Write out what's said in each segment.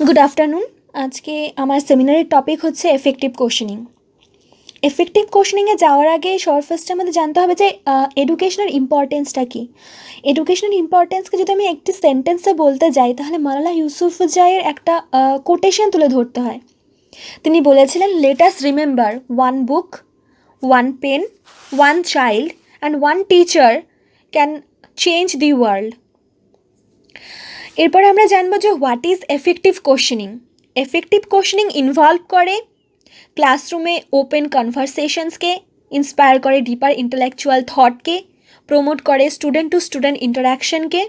Good afternoon. আজকে আমার সেমিনারের টপিক হচ্ছে এফেক্টিভ কোশ্চেনিং। এফেক্টিভ কোশ্চেনিংয়ে যাওয়ার আগে সবার ফার্স্টে আমাদের জানতে হবে যে এডুকেশনের ইম্পর্টেন্সটা কী। এডুকেশনের ইম্পর্টেন্সকে যদি আমি একটি সেন্টেন্সে বলতে যাই তাহলে মালালা ইউসুফজাইয়ের একটা কোটেশন তুলে ধরতে হয়। তিনি বলেছিলেন, let us remember one book, one pen, one child and one teacher can change the world. এরপরে আমরা জানবো যে what is effective questioning. Effective questioning involve করে ক্লাসরুমে ওপেন কনভারসেশনসকে, ইন্সপায়ার করে ডিপার ইন্টেলেকচুয়াল থটকে, প্রমোট করে স্টুডেন্ট টু স্টুডেন্ট ইন্টারাকশনকে।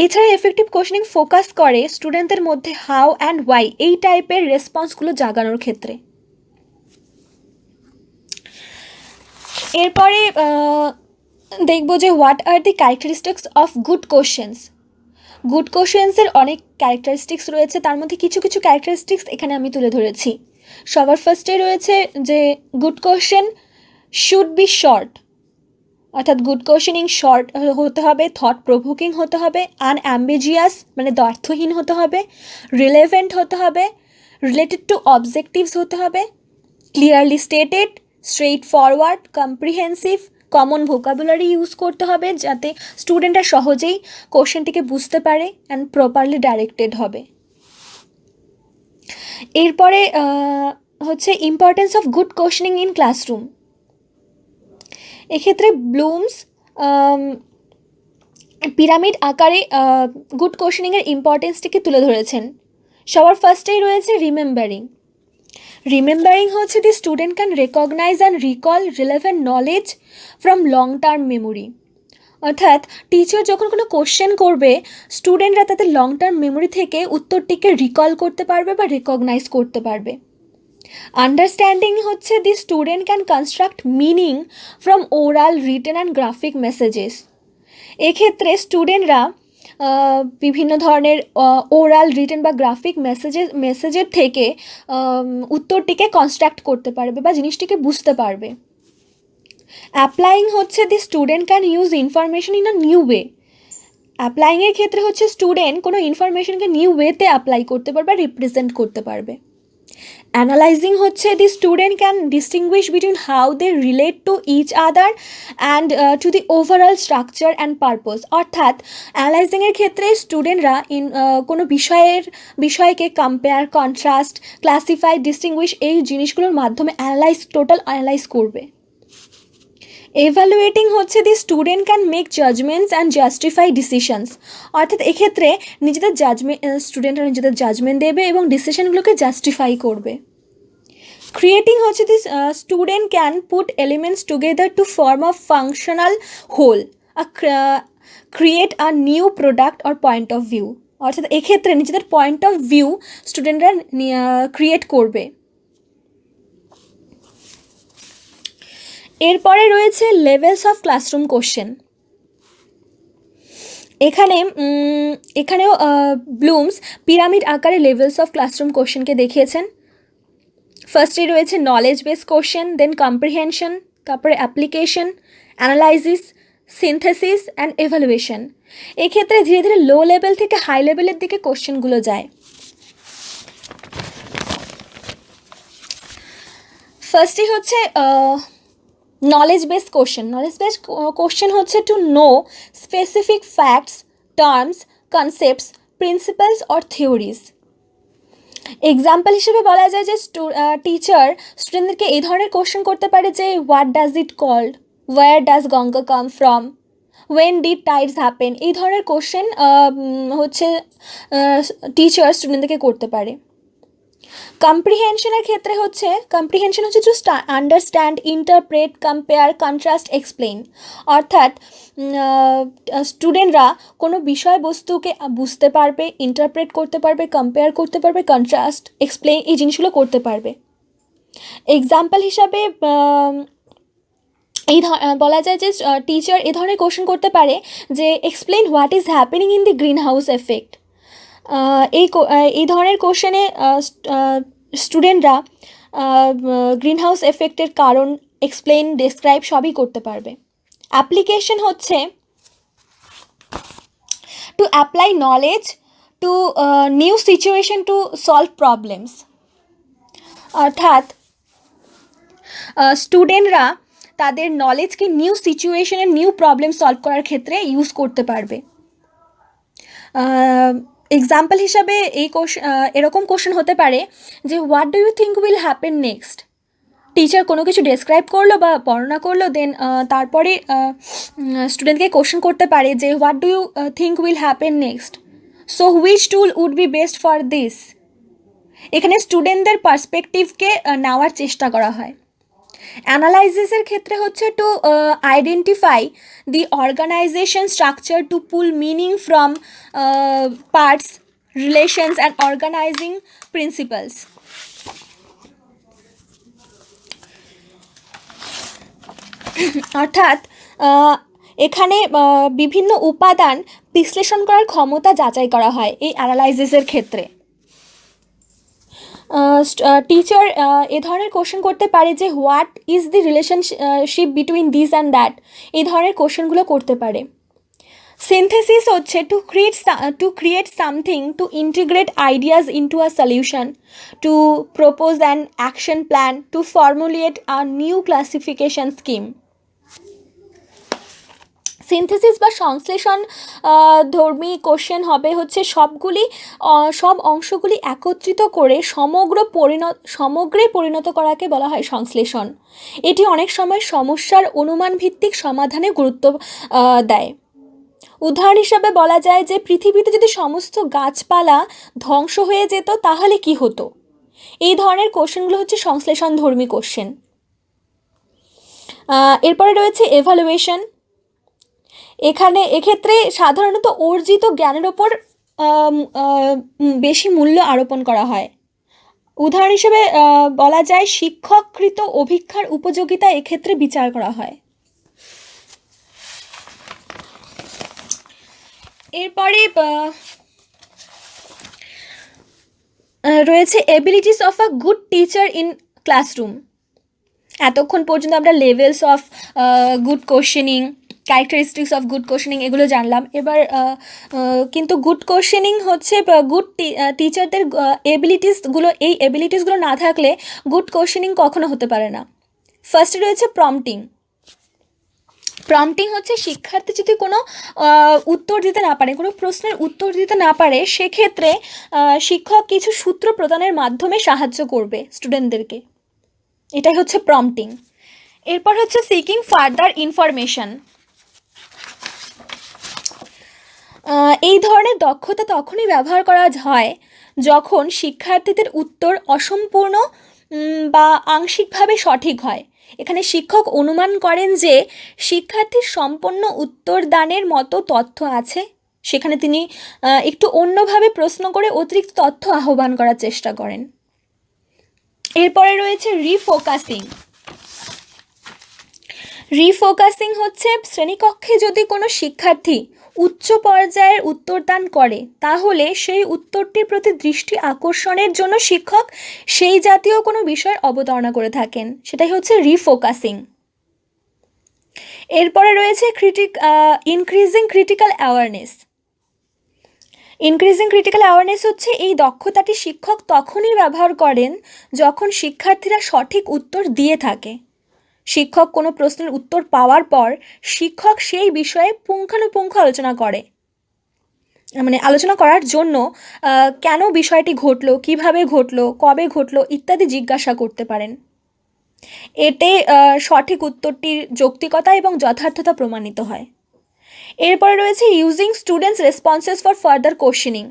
এছাড়া এফেক্টিভ কোশ্চেনিং ফোকাস করে স্টুডেন্টদের মধ্যে হাউ অ্যান্ড ওয়াই এই টাইপের রেসপন্সগুলো জাগানোর ক্ষেত্রে। এরপরে দেখব যে what are the characteristics of good questions. Good কোশ্চেন্সের অনেক ক্যারেক্টারিস্টিক্স রয়েছে, তার মধ্যে কিছু কিছু ক্যারেক্টারিস্টিক্স এখানে আমি তুলে ধরেছি। সবার ফার্স্টে রয়েছে যে good question should be short, অর্থাৎ গুড কোশ্চেনিং শর্ট হতে হবে, থট প্রভোকিং হতে হবে, আনঅ্যাম্বিজিয়াস মানে দ্ব্যর্থহীন হতে হবে, রিলেভেন্ট হতে হবে, রিলেটেড টু অবজেক্টিভস হতে হবে, clearly stated, straightforward, comprehensive, common vocabulary use করতে হবে যাতে স্টুডেন্টরা সহজেই কোশ্চেনটিকে বুঝতে পারে অ্যান্ড প্রপারলি ডাইরেক্টেড হবে। এরপরে হচ্ছে importance of good questioning in classroom. এক্ষেত্রে ব্লুমস পিরামিড আকারে গুড কোশ্চেনিংয়ের ইম্পর্টেন্সটিকে তুলে ধরেছেন। সবার ফার্স্টেই রয়েছে রিমেম্বারিং। রিমেম্বারিং হচ্ছে the student can recognise and recall relevant knowledge from long term memory. অর্থাৎ টিচার যখন কোনো কোশ্চেন করবে, স্টুডেন্টরা তাদের লং টার্ম মেমোরি থেকে উত্তরটিকে রিকল করতে পারবে বা রেকগনাইজ করতে পারবে। আন্ডারস্ট্যান্ডিং হচ্ছে the student can construct meaning from oral, written and graphic messages. এক্ষেত্রে স্টুডেন্টরা বিভিন্ন ধরনের ওরাল, রিটেন বা গ্রাফিক মেসেজের থেকে উত্তরটিকে কনস্ট্রাক্ট করতে পারবে বা জিনিসটিকে বুঝতে পারবে। অ্যাপ্লাইং হচ্ছে the student can use information in a new way. অ্যাপ্লাইংয়ের ক্ষেত্রে হচ্ছে স্টুডেন্ট কোনো ইনফরমেশনকে নিউ ওয়েতে অ্যাপ্লাই করতে পারবে, রিপ্রেজেন্ট করতে পারবে। অ্যানালাইজিং হচ্ছে the student can distinguish between how they relate to each other and to the overall structure and purpose. অর্থাৎ অ্যানালাইজিংয়ের ক্ষেত্রে স্টুডেন্টরা কোনো বিষয়কে কম্পেয়ার, কন্ট্রাস্ট, ক্লাসিফাই, ডিস্টিংগুইশ এই জিনিসগুলোর মাধ্যমে টোটাল অ্যানালাইজ করবে। এভালুয়েটিং হচ্ছে the student can make judgements and justify decisions. অর্থাৎ এক্ষেত্রে স্টুডেন্টরা নিজেদের জাজমেন্ট দেবে এবং ডিসিশনগুলোকে জাস্টিফাই করবে। ক্রিয়েটিং হচ্ছে the student can put elements together to form a functional whole, create a new product or point of view. অর্থাৎ এক্ষেত্রে নিজেদের পয়েন্ট অফ ভিউ স্টুডেন্টরা ক্রিয়েট করবে। এরপরে রয়েছে লেভেলস অফ ক্লাসরুম কোশ্চেন। এখানেও ব্লুমস পিরামিড আকারে লেভেলস অফ ক্লাসরুম কোশ্চেনকে দেখিয়েছেন। ফার্স্টে রয়েছে knowledge base question, then comprehension, তারপরে application, analysis, synthesis and evaluation. এক্ষেত্রে ধীরে ধীরে লো লেভেল থেকে হাই লেভেলের দিকে কোশ্চেনগুলো যায়। ফার্স্টে হচ্ছে knowledge base question. Knowledge base question হচ্ছে to know specific facts, terms, concepts, principles or theories. Example হিসেবে বলা যায় যে টিচার স্টুডেন্টদেরকে এই ধরনের কোশ্চেন করতে পারে যে what does it called, where does Ganga come from, when did tides happen. এই ধরনের কোশ্চেন হচ্ছে টিচার স্টুডেন্টদেরকে করতে পারে। কম্প্রিহেনশন হচ্ছে to understand, interpret, compare, contrast, explain. অর্থাৎ স্টুডেন্টরা কোনো বিষয়বস্তুকে বুঝতে পারবে, ইন্টারপ্রেট করতে পারবে, কম্পেয়ার করতে পারবে, কন্ট্রাস্ট, এক্সপ্লেন এই জিনিসগুলো করতে পারবে। এক্সাম্পল হিসাবে বলা যায় যে টিচার এ ধরনের কোশ্চেন করতে পারে যে explain what is happening in the green house effect. এই ধরনের কোশ্চেনে স্টুডেন্টরা গ্রিন হাউস এফেক্টের কারণ এক্সপ্লেন, ডেসক্রাইব সবই করতে পারবে। অ্যাপ্লিকেশন হচ্ছে to apply knowledge two new situation to solve problems. অর্থাৎ স্টুডেন্টরা তাদের নলেজকে নিউ সিচুয়েশনে নিউ প্রবলেম সলভ করার ক্ষেত্রে ইউজ করতে পারবে। এক্সাম্পল হিসাবে এরকম কোশ্চেন হতে পারে যে what do you think will happen next. Teacher কোনো কিছু ডেসক্রাইব করলো বা বর্ণনা করলো, দেন তারপরে স্টুডেন্টকে কোশ্চেন করতে পারে যে what do you think will happen next, so which tool would be best for this. এখানে স্টুডেন্টদের পার্সপেক্টিভকে নেওয়ার চেষ্টা করা হয়। অ্যানালাইসিসের ক্ষেত্রে হচ্ছে to identify the organisation structure to pull meaning from parts, relations and organising principles. অর্থাৎ এখানে বিভিন্ন উপাদান বিশ্লেষণ করার ক্ষমতা যাচাই করা হয় এই অ্যানালাইসিসের ক্ষেত্রে। টিচার এ ধরনের কোশ্চেন করতে পারে যে what is the relationship between this and that, এই ধরনের কোশ্চেনগুলো করতে পারে। সিনথেসিস হচ্ছে to create something, to integrate ideas into a solution, to propose an action plan, to formulate a new classification scheme. Synthesis বা সংশ্লেষণ ধর্মী কোশ্চেন হবে হচ্ছে সব অংশগুলি একত্রিত করে সমগ্রে পরিণত করাকে বলা হয় সংশ্লেষণ। এটি অনেক সময় সমস্যার অনুমান ভিত্তিক সমাধানে গুরুত্ব দেয়। উদাহরণ হিসাবে বলা যায় যে পৃথিবীতে যদি সমস্ত গাছপালা ধ্বংস হয়ে যেত তাহলে কি হতো। এই ধরনের কোশ্চেনগুলো হচ্ছে সংশ্লেষণ ধর্মী কোশ্চেন। এরপরে রয়েছে এভালুয়েশন। এক্ষেত্রে সাধারণত অর্জিত জ্ঞানের ওপর বেশি মূল্য আরোপণ করা হয়। উদাহরণ হিসেবে বলা যায় শিক্ষককৃত অভিক্ষার উপযোগিতা এক্ষেত্রে বিচার করা হয়। এরপরে রয়েছে abilities of a good teacher in classroom. এতক্ষণ পর্যন্ত আমরা levels of good questioning, characteristics of good questioning এগুলো জানলাম। এবার কিন্তু গুড কোশ্চেনিং হচ্ছে গুড টিচারদের এই এবিলিটিসগুলো না থাকলে গুড কোশ্চেনিং কখনো হতে পারে না। ফার্স্টে রয়েছে প্রম্পটিং। প্রম্পটিং হচ্ছে শিক্ষার্থী যদি কোনো উত্তর দিতে না পারে, কোনো প্রশ্নের উত্তর দিতে না পারে, সেক্ষেত্রে শিক্ষক কিছু সূত্র প্রদানের মাধ্যমে সাহায্য করবে স্টুডেন্টদেরকে, এটাই হচ্ছে প্রম্পটিং। এরপর হচ্ছে সিকিং ফার্দার ইনফরমেশন। এই ধরনের দক্ষতা তখনই ব্যবহার করা হয় যখন শিক্ষার্থীদের উত্তর অসম্পূর্ণ বা আংশিকভাবে সঠিক হয়। এখানে শিক্ষক অনুমান করেন যে শিক্ষার্থীর সম্পূর্ণ উত্তরদানের মতো তথ্য আছে, সেখানে তিনি একটু অন্যভাবে প্রশ্ন করে অতিরিক্ত তথ্য আহ্বান করার চেষ্টা করেন। এরপরে রয়েছে রিফোকাসিং। রিফোকাসিং হচ্ছে শ্রেণীকক্ষে যদি কোনো শিক্ষার্থী উচ্চ পর্যায়ের উত্তরদান করে তাহলে সেই উত্তরটির প্রতি দৃষ্টি আকর্ষণের জন্য শিক্ষক সেই জাতীয় কোনো বিষয়ের অবতারণা করে থাকেন, সেটাই হচ্ছে রিফোকাসিং। এরপরে রয়েছে increasing critical awareness. Increasing critical awareness হচ্ছে এই দক্ষতাটি শিক্ষক তখনই ব্যবহার করেন যখন শিক্ষার্থীরা সঠিক উত্তর দিয়ে থাকে। শিক্ষক কোনো প্রশ্নের উত্তর পাওয়ার পর শিক্ষক সেই বিষয়ে পুঙ্খানুপুঙ্খ আলোচনা করার জন্য কেন বিষয়টি ঘটলো, কিভাবে ঘটলো, কবে ঘটলো ইত্যাদি জিজ্ঞাসা করতে পারেন। এতে সঠিক উত্তরটির যৌক্তিকতা এবং যথার্থতা প্রমাণিত হয়। এরপরে রয়েছে using students responses for further questioning.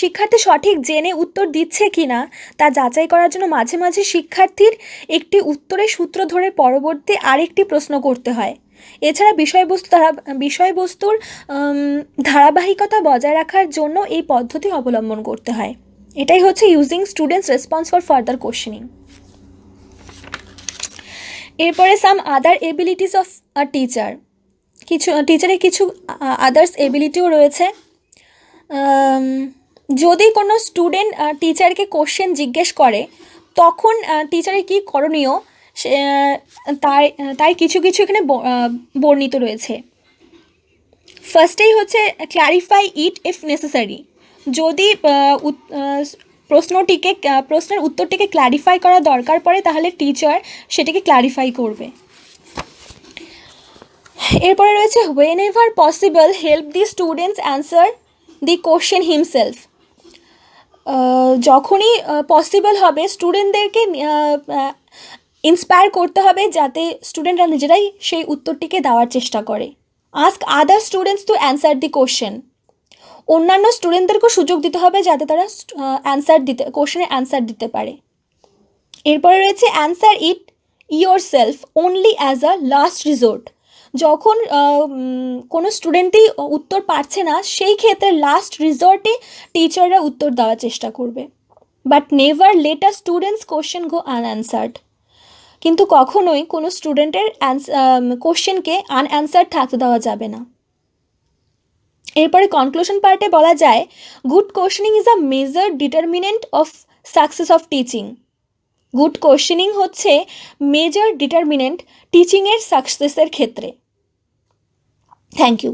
শিক্ষার্থী সঠিক জেনে উত্তর দিচ্ছে কি না তা যাচাই করার জন্য মাঝে মাঝে শিক্ষার্থীর একটি উত্তরের সূত্র ধরে পরবর্তী আরেকটি প্রশ্ন করতে হয়। এছাড়া বিষয়বস্তুর ধারাবাহিকতা বজায় রাখার জন্য এই পদ্ধতি অবলম্বন করতে হয়। এটাই হচ্ছে using students response for further questioning. এরপরে সাম আদার এবিলিটিস অফ আ টিচার। টিচারের কিছু আদার্স এবিলিটিও রয়েছে। যদি কোনো স্টুডেন্ট টিচারকে কোশ্চেন জিজ্ঞেস করে তখন টিচারের কী করণীয় তার কিছু এখানে বর্ণিত রয়েছে। ফার্স্টেই হচ্ছে ক্ল্যারিফাই ইট ইফ নেসেসারি। যদি প্রশ্নের উত্তরটিকে ক্ল্যারিফাই করা দরকার পড়ে তাহলে টিচার সেটিকে ক্ল্যারিফাই করবে। এরপরে রয়েছে when ever possible help the students answer the question himself. যখনই পসিবল হবে স্টুডেন্টদেরকে ইন্সপায়ার করতে হবে যাতে স্টুডেন্টরা নিজেরাই সেই উত্তরটিকে দেওয়ার চেষ্টা করে। Ask other students to answer the question. অন্যান্য স্টুডেন্টদেরকেও সুযোগ দিতে হবে যাতে তারা কোশ্চেনের অ্যান্সার দিতে পারে। এরপরে রয়েছে answer it your self only as a last resort. যখন কোনো স্টুডেন্টই উত্তর পারছে না সেই ক্ষেত্রে লাস্ট রিসর্টে টিচাররা উত্তর দেওয়ার চেষ্টা করবে। But never let a student's question go unanswered. কিন্তু কখনোই কোনো স্টুডেন্টের কোশ্চেনকে আনঅ্যান্সার্ড থাকতে দেওয়া যাবে না। এরপরে কনক্লুশন পার্টে বলা যায় good questioning is a major determinant of success of teaching. Good questioning হচ্ছে মেজর ডিটারমিনেন্ট টিচিংয়ের সাকসেসের ক্ষেত্রে। Thank you.